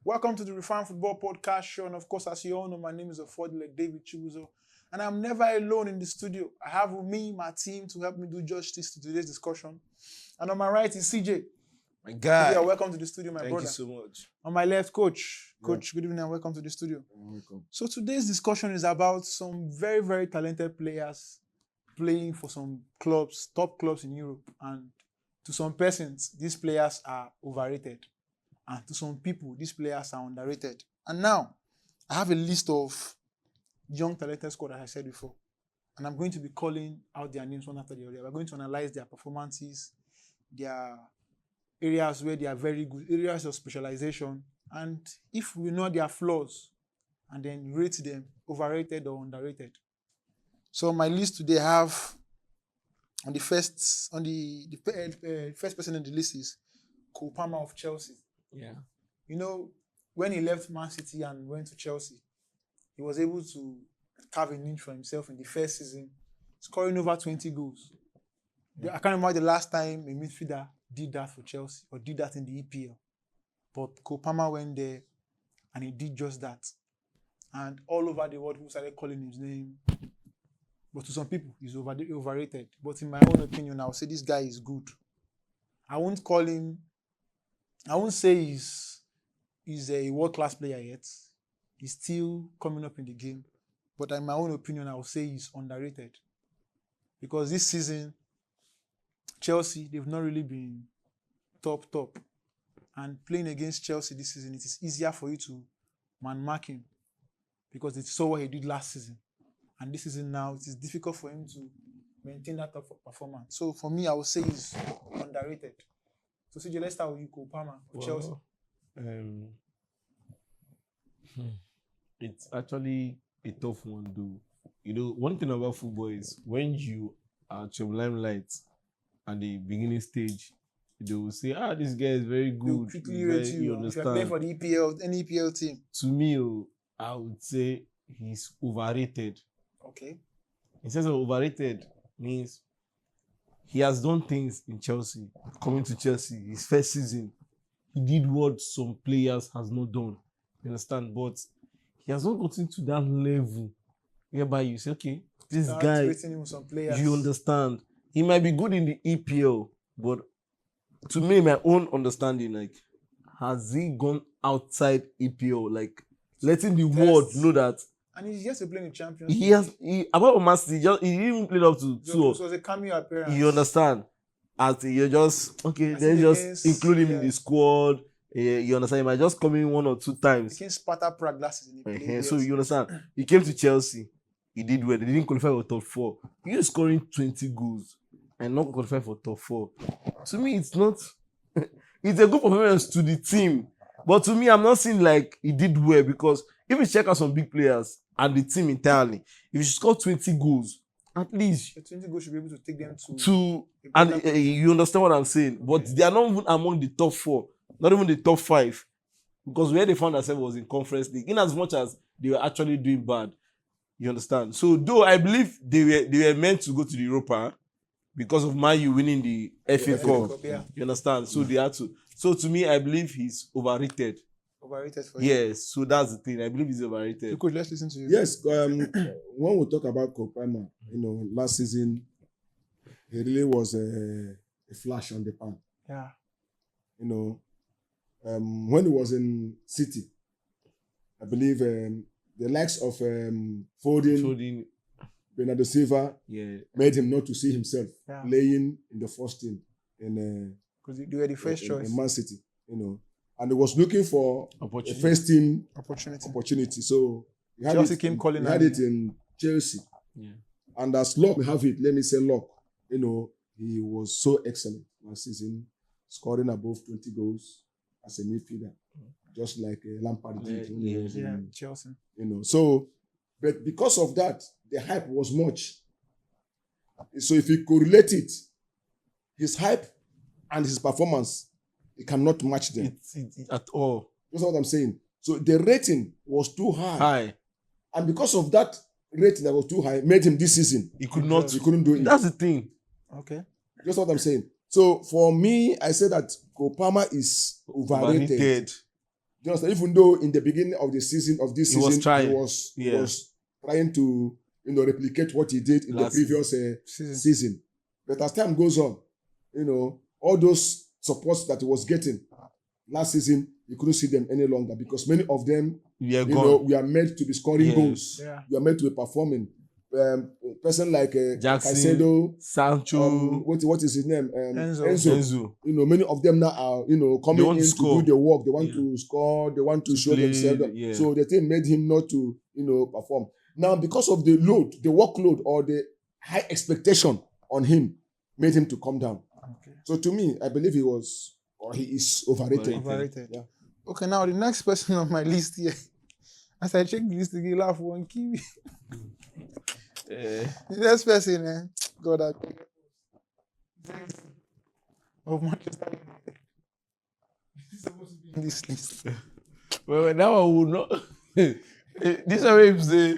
Welcome to the Refined Football Podcast show. And of course, as you all know, my name is Affordable David Chibuzo. And I'm never alone in the studio. I have with me my team to help me do justice to today's discussion. And on my right is CJ. My guy. CJ, welcome to the studio, my brother. Thank you so much. On my left, Coach. Coach, good evening and welcome to the studio. Welcome. So today's discussion is about some very, very talented players playing for some clubs, top clubs in Europe. And to some persons, these players are overrated. And to some people, these players are underrated. And now, I have a list of young talented squad, as I said before. And I'm going to be calling out their names one after the other. We're going to analyze their performances, their areas where they are very good, areas of specialization. And if we know their flaws, and then rate them, overrated or underrated. So my list today have, on the first person on the list is Cole Palmer of Chelsea. Yeah. You know, when he left Man City and went to Chelsea, he was able to carve a niche for himself in the first season, scoring over 20 goals. I can't remember the last time a midfielder did that for Chelsea or did that in the EPL. But Cole Palmer went there and he did just that. And all over the world, people started calling his name. But to some people, he's overrated. But in my own opinion, I would say this guy is good. I won't say he's a world-class player yet. He's still coming up in the game. But in my own opinion, I would say he's underrated. Because this season, Chelsea, they've not really been top. And playing against Chelsea this season, it is easier for you to man-mark him. Because they saw what he did last season. And this season now, it is difficult for him to maintain that type of performance. So for me, I would say he's underrated. So CJ, let's start with you, Cole Palmer of Chelsea. It's actually a tough one, though. You know, one thing about football is when you are at your limelight at the beginning stage, they will say, this guy is very good. They'll quickly rate you. If you're playing for the EPL, any EPL team. To me, I would say he's overrated. Okay. In sense of overrated means he has done things in Chelsea. Coming to Chelsea, his first season, he did what some players has not done. You understand? But he has not gotten to that level whereby you say, okay, this guy, you understand, he might be good in the EPL, but to me, my own understanding, like, has he gone outside EPL, like, letting the world know that? And he's yet to play in the Champions League. About Man City, he even played up to 2. So it was a cameo appearance. You understand? As you're just, okay, then just include him in the squad. You understand? He might just come in 1 or 2 times. Against Sparta Prague last season. So you understand? He came to Chelsea. He did well. They didn't qualify for top 4. He's scoring 20 goals and not qualify for top 4. To me, it's not. It's a good performance to the team. But to me, I'm not seeing like he did well, because if you check out some big players and the team entirely, if you score 20 goals, at least 20 goals should be able to take them to and you understand what I'm saying. But they are not even among the top 4, not even the top 5, because where they found themselves was in Conference League. In as much as they were actually doing bad, you understand. So though I believe they were meant to go to the Europa because of Man U winning the FA Cup, you understand. So they had to. So to me, I believe he's overrated. Overrated for you? Yes, so that's the thing. I believe he's overrated. So coach, let's listen to you. Yes, when we talk about Cole Palmer, last season, he really was a flash on the pan. Yeah. When he was in City, I believe the likes of Foden, Bernardo Silva made him not to see himself playing in the first team because they were the first choice in Man City, and he was looking for a first team opportunity. So Chelsea came calling. He had it in Chelsea, and as luck may have it, let me say luck. He was so excellent last season, scoring above 20 goals as a midfielder, just like Lampard did when he was in Chelsea. So, but because of that, the hype was much. So if you correlate it, his hype and his performance, it cannot match them at all. That's what I'm saying. So the rating was too high. And because of that rating that was too high, made him this season. He couldn't do it. That's the thing. Okay. That's what I'm saying. So for me, I say that Cole Palmer is overrated. you understand? Even though in the beginning of the season of this He was season, trying. he was trying to replicate what he did in Last the previous season. But as time goes on, all those supports that he was getting last season, you couldn't see them any longer because many of them, we are meant to be scoring goals. Yeah. We are meant to be performing. Person like Jackson, Caicedo, Sancho, what is his name? Enzo. Many of them now are coming in to do the work. They want to score. They want to show play, themselves. yeah. So the thing made him not to perform. Now because of the workload, or the high expectation on him, made him to come down. Okay. So to me, I believe he is overrated. Overrated. Yeah. Okay, now the next person on my list here. As I check the list again, laugh one Kiwi. The next person, God, of Manchester United. He's supposed to be in this list. Well, now I will not. This way you say,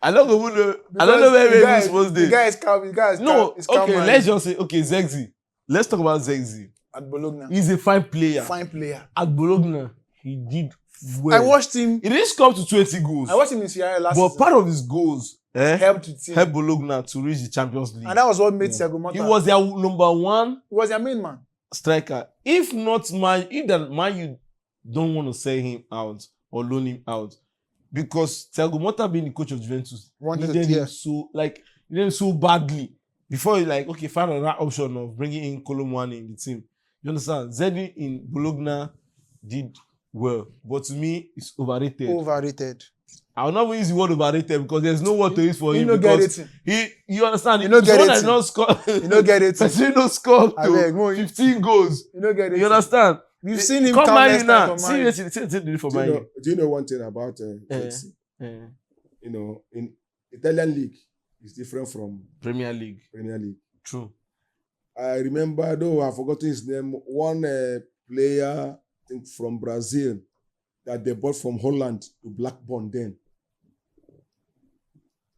I don't know. I don't know where we supposed to. The guy is calm. The guy is No, calm. It's calm okay, mind. let's just say, Zegzi. Let's talk about Zegzi. At Bologna. He's a fine player. Fine player. At Bologna, he did well. I watched him. He didn't score to 20 goals. I watched him in Sierra last But season. part of his goals Helped the team. helped Bologna to reach the Champions League. And that was what made Thiago Motta. He was their number one He was their main man. striker. If Man you don't want to sell him out or loan him out, because Thiago Motta being the coach of Juventus needed him so badly before he found another option of bringing in Colomwani in the team. You understand? Zedin in Bologna did well, but to me, it's overrated. Overrated. I will not even use the word overrated because there's no word to use for him. You Because you understand? You don't get it. Not score. You don't get it. Person don't score Abeg, to 15 goals. You don't get it. You understand? We've seen him come come Man next U time now. for See Man U. what he did for Man U. Do you know one thing about Chelsea? In Italian league, it's different from Premier League. Premier League. True. I remember, though I've forgotten his name, one player, I think from Brazil, that they bought from Holland to Blackburn then.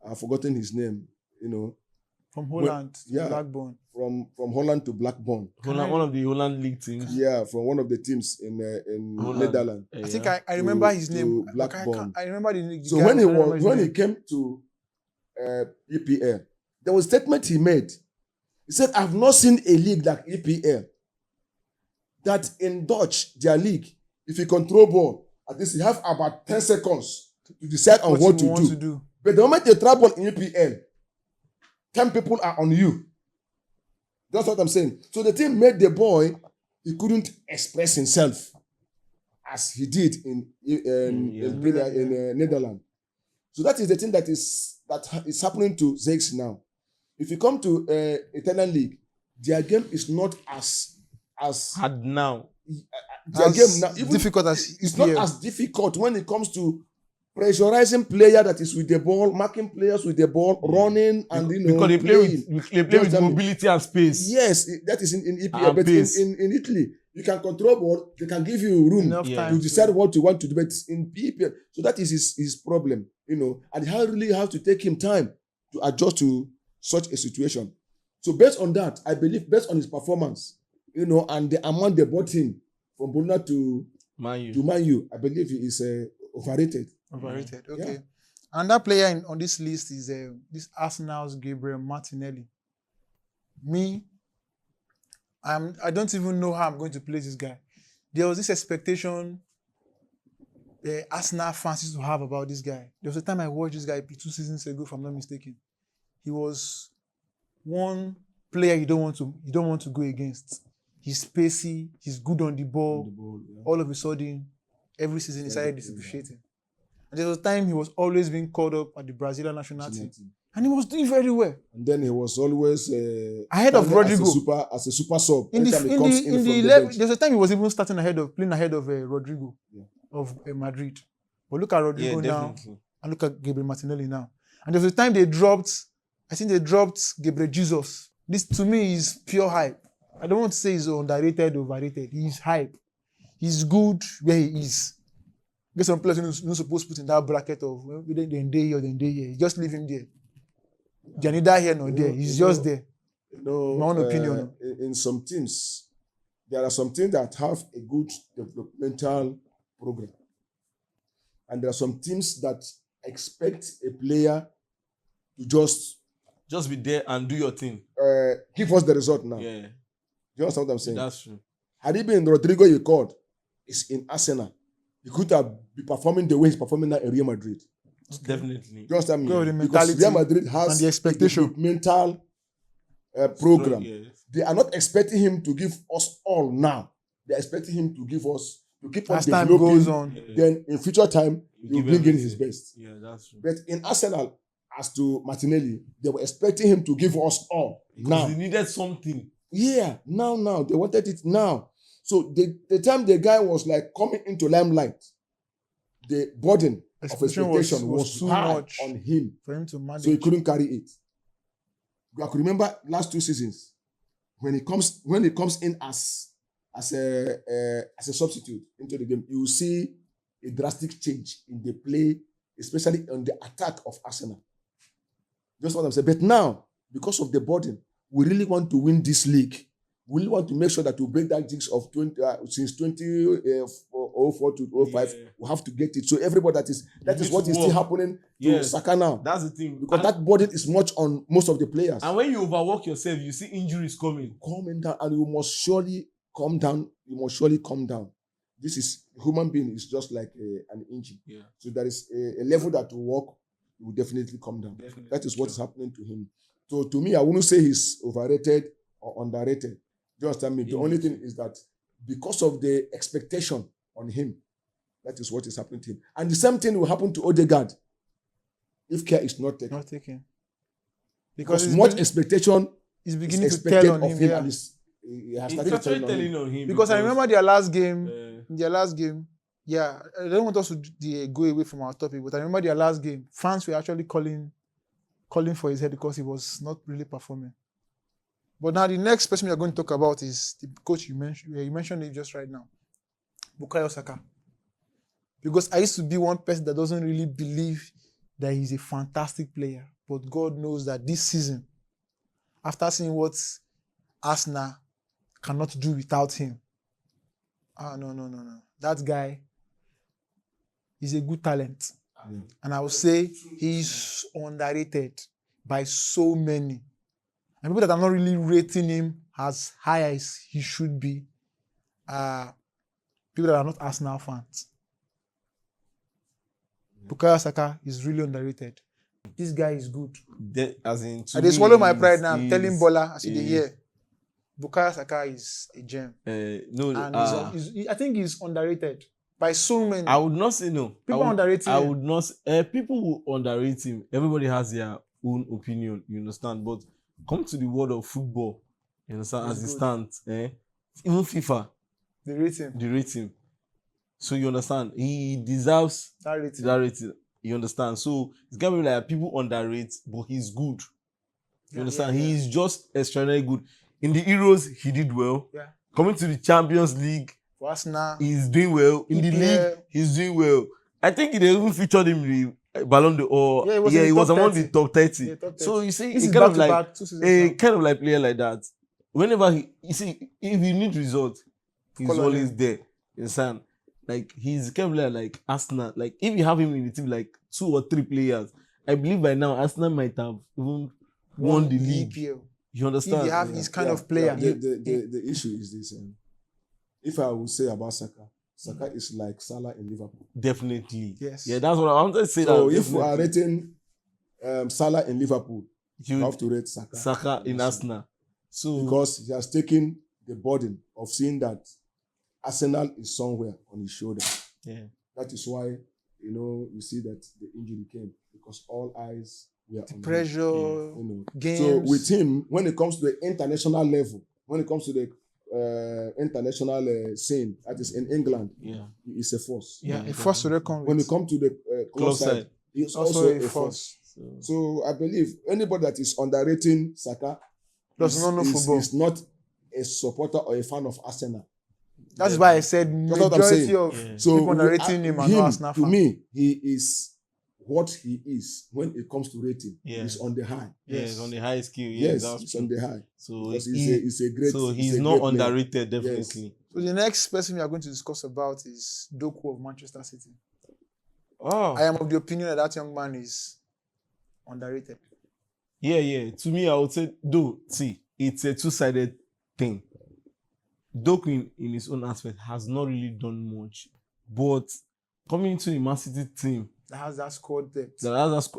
I've forgotten his name, From Holland yeah. to Blackburn. From Holland to Blackburn. Holland, one of the Holland league teams. Yeah, from one of the teams in Holland. Netherlands. I think I remember his name. Blackburn. I remember the So guy, when he came to EPL, there was a statement he made. He said, "I've not seen a league like EPL. That in Dutch, their league, if you control ball, at least you have about 10 seconds to decide on what you to want do. to do. But the moment you travel in EPL, 10 people are on you." That's what I'm saying. So the thing made the boy, he couldn't express himself as he did in Netherlands. So that is the thing that is happening to Ziyech now. If you come to Italian league, their game is not as Hard now. their game now, even difficult as it's not as difficult when it comes to pressurizing player that is with the ball, marking players with the ball, running, and because they play with mobility and space. Yes, that is in EPL, And but pace. in Italy, you can control ball. They can give you room Enough Yeah. time to decide what you want to do. But in EPL, so that is his problem, and he really have to take him time to adjust to such a situation. So based on that, I believe based on his performance, and the amount they bought him from Bologna to Man U. Man U, I believe he is overrated. Overrated. Yeah. Okay. And that player on this list is this Arsenal's Gabriel Martinelli. I don't even know how I'm going to play this guy. There was this expectation Arsenal fans used to have about this guy. There was a time I watched this guy 2 seasons ago, if I'm not mistaken. He was one player you don't want to go against. He's pacey, he's good on the ball. All of a sudden, every season he started disassociating. And there was a time he was always being called up at the Brazilian national team. And he was doing very well. And then he was always ahead of Rodrigo. As a super sub. In Anytime he the comes in from the 11, bench. there's a time he was even playing ahead of Rodrigo of Madrid. But look at Rodrigo now, definitely. and look at Gabriel Martinelli now. And there was a time they dropped Gabriel Jesus. This to me is pure hype. I don't want to say he's underrated or overrated. He's hype. He's good where he is. There's some players who's not supposed to put in that bracket of then day here or then day here. Just leave him there. They're neither here nor there. He's just there. My own opinion. In some teams, there are some teams that have a good developmental program. And there are some teams that expect a player to just be there and do your thing. give us the result now. Yeah, Do you understand what I'm saying? that's true. Had he been Rodrigo you called, is in Arsenal, he could have been performing the way he's performing now in Real Madrid. Definitely. Do you understand me? Go with the Because mentality Real Madrid has and the expectation. a mental program. Yes. They are not expecting him to give us all now. They are expecting him to give us, to keep on As time developing. goes on, Then in future time, You he will give bring in everything. his best. Yeah, that's true. But in Arsenal, as to Martinelli, they were expecting him to give us all now. They needed something. Yeah, now. They wanted it now. So the time the guy was like coming into limelight, the burden of expectation was too high much on him. for him to manage. So he couldn't carry it. I could remember last 2 seasons when he comes in as a substitute into the game, you will see a drastic change in the play, especially on the attack of Arsenal. Just what I'm saying. But now, because of the burden, we really want to win this league. We really want to make sure that we break that jinx of 20 since 2004 to 05. Yeah. We have to get it. So everybody that is need what to is still work. happening to Yes. Saka now. That's the thing. Because that burden is much on most of the players. And when you overwork yourself, you see injuries coming. Coming down, and you must surely come down. You must surely come down. This is human being is just like an engine. Yeah. So there is a level that will work. He will definitely come down. Definitely. That is what is happening to him. So to me, I wouldn't say he's overrated or underrated. Do you understand me? The only thing is that because of the expectation on him, that is what is happening to him. And the same thing will happen to Odegaard if care is not taken. not taken. Because it's much been- expectation it's is beginning to expected tell on of him. him, Yeah. and he has It's started actually telling on him. telling on him. Because I remember their last game. uh, In their last game, yeah, I don't want us to go away from our topic, but I remember their last game. Fans were actually calling for his head because he was not really performing. But now the next person we are going to talk about is the coach you mentioned. You mentioned it just right now, Bukayo Saka. Because I used to be one person that doesn't really believe that he's a fantastic player, but God knows that this season, after seeing what Arsenal cannot do without him, no. That guy is a good talent. Yeah. And I would say he's underrated by so many. And people that are not really rating him as high as he should be are people that are not Arsenal fans. Bukayo Saka is really underrated. This guy is good. as in, I just swallow my pride now. I'm telling Bola, I see the is- year. Bukayo Saka is a gem. no, And I think he's underrated by so many. I would not say no. People underrate I him. would not. People who underrate him. Everybody has their own opinion. You understand? But come to the world of football. You understand? He's As it good. stands, even FIFA, They rate him. they rate him. So you understand? He deserves That rating. that rating. You understand? So it's gonna be like people underrate, but he's good. You understand? Yeah. He's just extraordinarily good. In the Euros, he did well. Yeah. Coming to the Champions League, For Arsenal, he's doing well. In the EPL. league, he's doing well. I think they even featured him in the Ballon d'Or. Yeah, he was in the he was top among 30. the top 30. Yeah, top So 30. you see, this a is kind of back-to-back like 2 seasons a now. kind of like player like that. Whenever you see, if you need result, he's Call on always him. there. You understand? Like he's kind of like Arsenal. Like if you have him in the team, like 2 or 3 players, I believe by now Arsenal might have even won the league. EPL. You If understand? you have his kind of player. The issue is this. If I would say about Saka, Saka is like Salah in Liverpool. Definitely. Yes. Yeah, that's what I wanted to say. So that if we are definitely. rating Salah in Liverpool, You- you have to rate Saka. Saka in Arsenal. So Because he has taken the burden of seeing that Arsenal is somewhere on his shoulder. yeah. That is why, you see that the injury came. Because all eyes were on him. Pressure, games. So with him, when it comes to the international level, when it comes to the international scene, that is in England, Yeah. he is a force. yeah, Yeah, a force to reckon When with. it comes to the club Club side, side. he is Also also a a force. So, So I believe anybody that is underrating Saka Does not know football. is not a supporter or a fan of Arsenal. That is why I said That's what I'm majority saying. of Yeah. So people underrating him are not Arsenal to fans. me, he is what he is when it comes to rating. Yeah. He's on the high. yeah, Yes. he's on the high skill. Yeah, Yes, that's he's true. on the high. So Because he- he's a great. so he's he's a not great player. underrated, Yes. definitely. So the next person we are going to discuss about is Doku of Manchester City. Oh, I am of the opinion that that young man is underrated. yeah. To me, I would say, though, see, it's a two-sided thing. Doku in his own aspect has not really done much, but coming into the Man City team, That has that squad depth.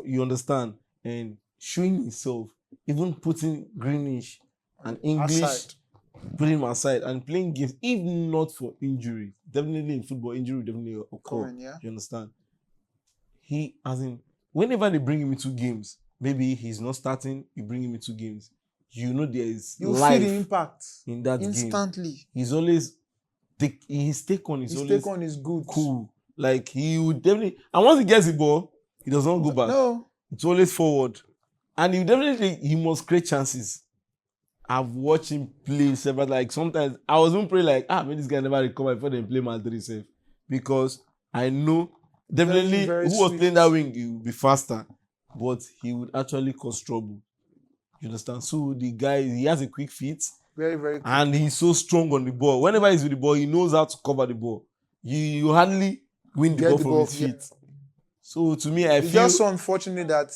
you understand, and showing himself, even putting Greenish and English, Aside. putting him aside and playing games, if not for injury, definitely in football, injury will definitely occur. Coming, yeah. You understand? He, as in, whenever they bring him into games, maybe he's not starting, you bring him into games, you know there is You feel life the impact in that game. instantly. He's always his take on is His always take on is good. cool. Like he would definitely, and once he gets the ball, he does not go back. No. It's always forward, and he must create chances. I've watched him play several. Like sometimes I was even praying like, maybe this guy never recover before they play Madrid safe, because I know definitely very who was sweet. playing that wing, he would be faster, but he would actually cause trouble. You understand? So the guy, he has a quick feet, Very, very good. and he's so strong on the ball. Whenever he's with the ball, he knows how to cover the ball. You hardly win the Get ball the from ball, his yeah. feet. So to me, I It's feel just so unfortunate that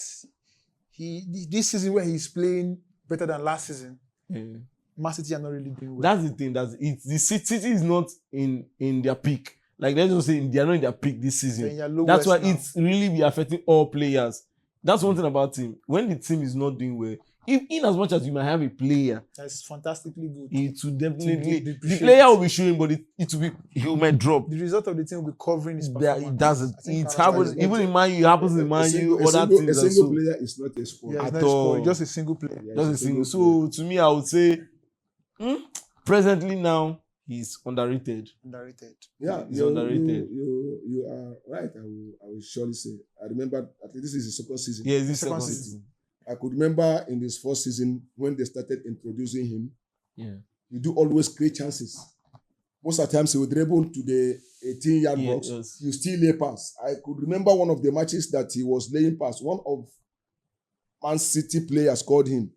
this season where he's playing better than last season, Man City are not really doing well. that's the thing. The City is not in their peak. Like let's just say they are not in their peak this They're in season. your lowest That's why now. it's really be affecting all players. That's one thing about team. When the team is not doing well, in as much as you might have a player, That's fantastically good. it will definitely To the appreciate. player will be showing, but it will be he might drop. The result of the team will be covering his performance. That's I it. think It Canada happens is even not- in Man U. It happens in Man U. Other teams a and single so. player is not a squad. Yeah, it's At not a score, all. it's just a single player. Yeah, Just it's a single. player. So to me, I would say, presently now he's underrated. Underrated. Yeah, He's underrated. You are right. I will surely say. I remember, I think this is his second season. Yeah, this Second second season. season. I could remember in his first season when they started introducing him, Yeah. he do always create chances. Most of the times he would dribble to the 18-yard Yeah, box. yes. He still lay pass. I could remember one of the matches that he was laying pass. One of Man City players called him.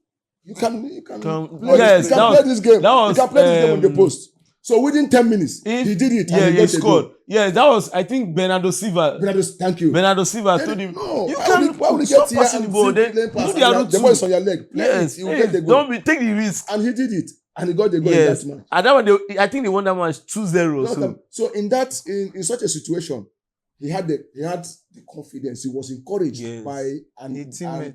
You can Yes, play this game. that was, you can play this game on the post. So within 10 minutes, he did it. Yeah, and he got a scored. goal. Yeah, that was, I think, Bernardo Silva. Thank you. Bernardo Silva told him, No, you why would he stop get here passing and the ball. still Then play pass do and the other the two. ball is on your leg. Play Yes, it. You will get the goal. don't be take the risk. And he did it. And he got the goal Yes, in that match. and that one, I think they won that match 2-0. So in such a situation, he had the confidence. He was encouraged Yes. by A teammate.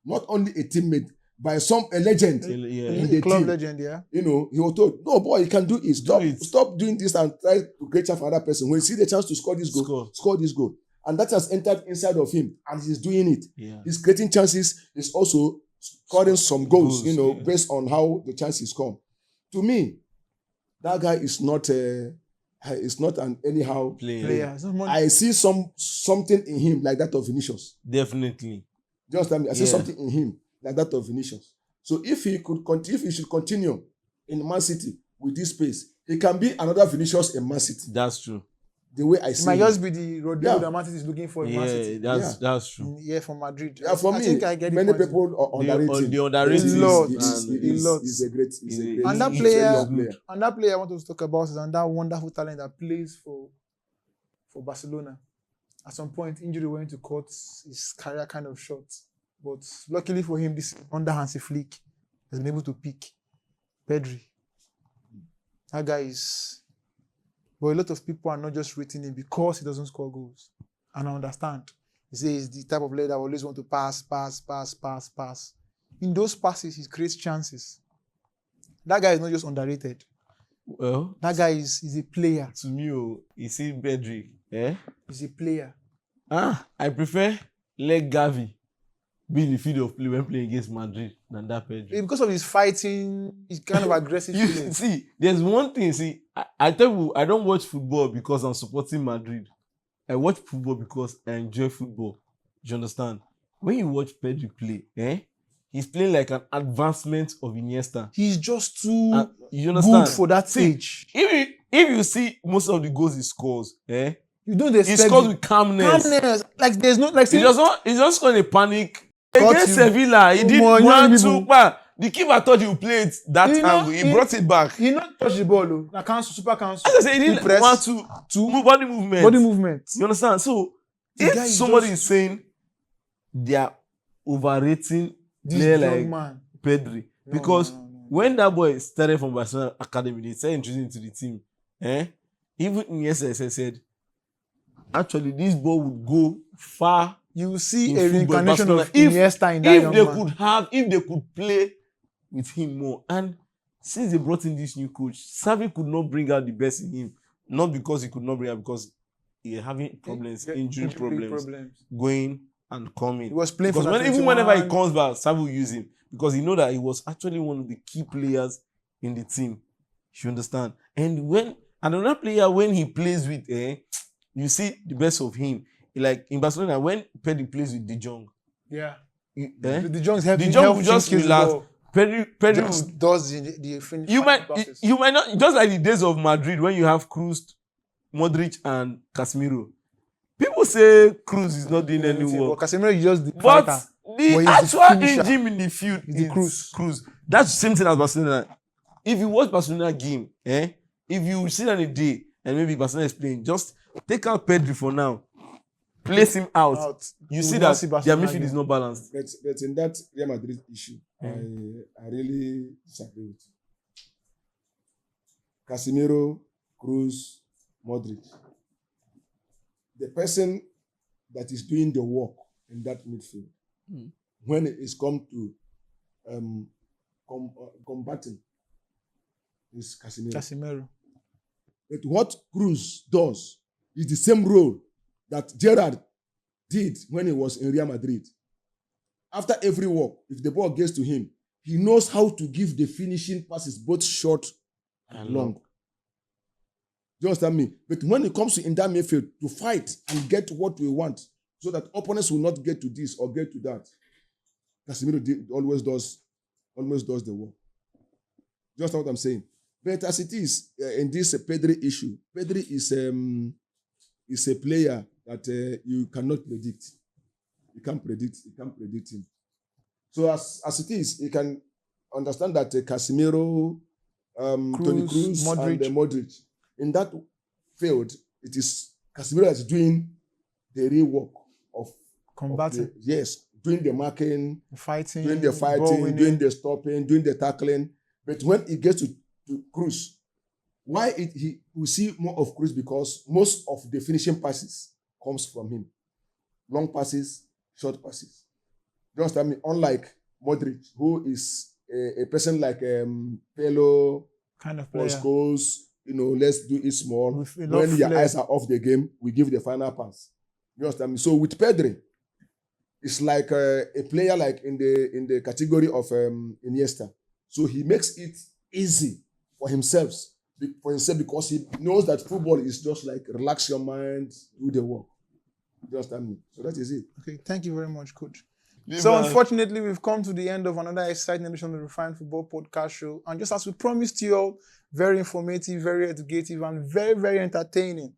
not only a teammate, by a legend Yeah. in the Club team. legend, yeah. You know, he was told, "No, boy, you can do it. it. Stop doing this and try to create chance for another person. When you see the chance to score this goal, score this goal." And that has entered inside of him, and he's doing it. Yeah. He's creating chances. He's also scoring some goals, Yeah. based on how the chances come. To me, that guy is not an anyhow Player. It's not money. I see something in him like that of Vinicius. Definitely. Do you understand me? I see Yeah. something in him like that of Vinicius. So if he should continue in Man City with this pace, he can be another Vinicius in Man City. That's true. The way I It see might him. just be the Rodrigo Yeah. that Man City is looking for in Man Yeah, City. that's true. Yeah, from Madrid. Yeah, for I me, think I get the many point. people are underrated. The underrated A lot. He's a great. And that he's a player- young player. And that player I want to talk about is that wonderful talent that plays for Barcelona. At some point, injury went to cut his career kind of short. But luckily for him, this under Hansi Flick has been able to pick Pedri. That guy is... But a lot of people are not just rating him because he doesn't score goals. And I understand. He says he's the type of player that always want to pass. In those passes, he creates chances. That guy is not just underrated. Well, That guy is a player. to me, you see Pedri. He's a player. I prefer let Gavi be in the field of play when playing against Madrid than that Pedri. Because of his fighting, his kind of aggressive You feeling. see, there's one thing. See, I tell you, I don't watch football because I'm supporting Madrid. I watch football because I enjoy football. Do you understand? When you watch Pedri play, he's playing like an advancement of Iniesta. He's just too You understand? good for that stage. If you see most of the goals he scores, You don't he expect scores it. with calmness. Like there's no like He just not in a panic. Got Against you. Sevilla, he did Come on, 1-2. you The The keeper thought he would play it that He know- angle. He brought it back. He not touch the ball, though. Na cancel, super cancel. As I say, he didn't press, want to move body movement. body movement. You understand? So The guy if is somebody just- is saying they are overrating This player young like man. Pedri, because when that boy started from Barcelona Academy, they started introducing him to the team. Even in SSS said, actually, this ball would go far. You will see in a football, reincarnation Barcelona. of Iniesta in that young man. If they could play with him more. And since they brought in this new coach, Xavi could not bring out the best in him. Not because he could not bring out, because he was having problems, injury problems, going and coming. He was playing because for even whenever he comes back, Xavi will use him because he know that he was actually one of the key players in the team. You understand? And when another player, when he plays with, you see the best of him. Like in Barcelona, when Pedri plays with De Jong, yeah, De Jong's helping. Jong will just relax. Pedri just does the finish. you might not, just like the days of Madrid when you have Kroos, Modric, and Casemiro. People say Kroos is not doing any work, but Casemiro is just the but fighter. the actual engine in the field Is the Kroos. That's the same thing as Barcelona. If you watch Barcelona game, if you sit on a day and maybe Barcelona is playing, just take out Pedri for now, place him out. You see that their midfield is not balanced. But in that Real Madrid issue, I really disagree with you. Casemiro, Kroos, Modric. The person that is doing the work in that midfield, when it is come to combating, is Casemiro. But what Kroos does is the same role that Gerrard did when he was in Real Madrid. After every work, if the ball gets to him, he knows how to give the finishing passes, both short and long. Do you understand me? But when it comes to in that midfield, to fight and get what we want, so that opponents will not get to this or get to that, Casemiro always does the work. Just what I'm saying. But as it is in this Pedri issue, Pedri is a player that you cannot predict. You can't predict him. So as it is, you can understand that Casemiro, Toni Kroos, and Modric. In that field, it is Casemiro that's doing the real work of combating. Doing the marking, doing the fighting, doing the stopping, doing the tackling. But when it gets to Kroos, we see more of Kroos because most of the finishing passes comes from him. Long passes, short passes. You understand me? Unlike Modric, who is a person like Pelo, kind of player. Goals, let's do it small. When your eyes are off the game, we give the final pass. You understand me? So with Pedri, it's like a player like in the category of Iniesta. So he makes it easy for himself because he knows that football is just like relax your mind, do the work. You understand me? So that is it. Okay, thank you very much, Coach. So unfortunately, we've come to the end of another exciting edition of the Refined Football Podcast Show. And just as we promised you all, very informative, very educative, and very, very entertaining.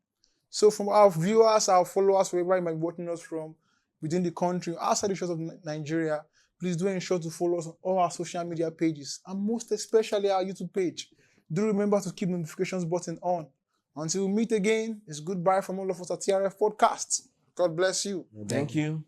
So from our viewers, our followers, wherever you might be watching us from, within the country, outside the shores of Nigeria, please do ensure to follow us on all our social media pages, and most especially our YouTube page. Do remember to keep notifications button on. Until we meet again, it's goodbye from all of us at TRF Podcast. God bless you. Thank you.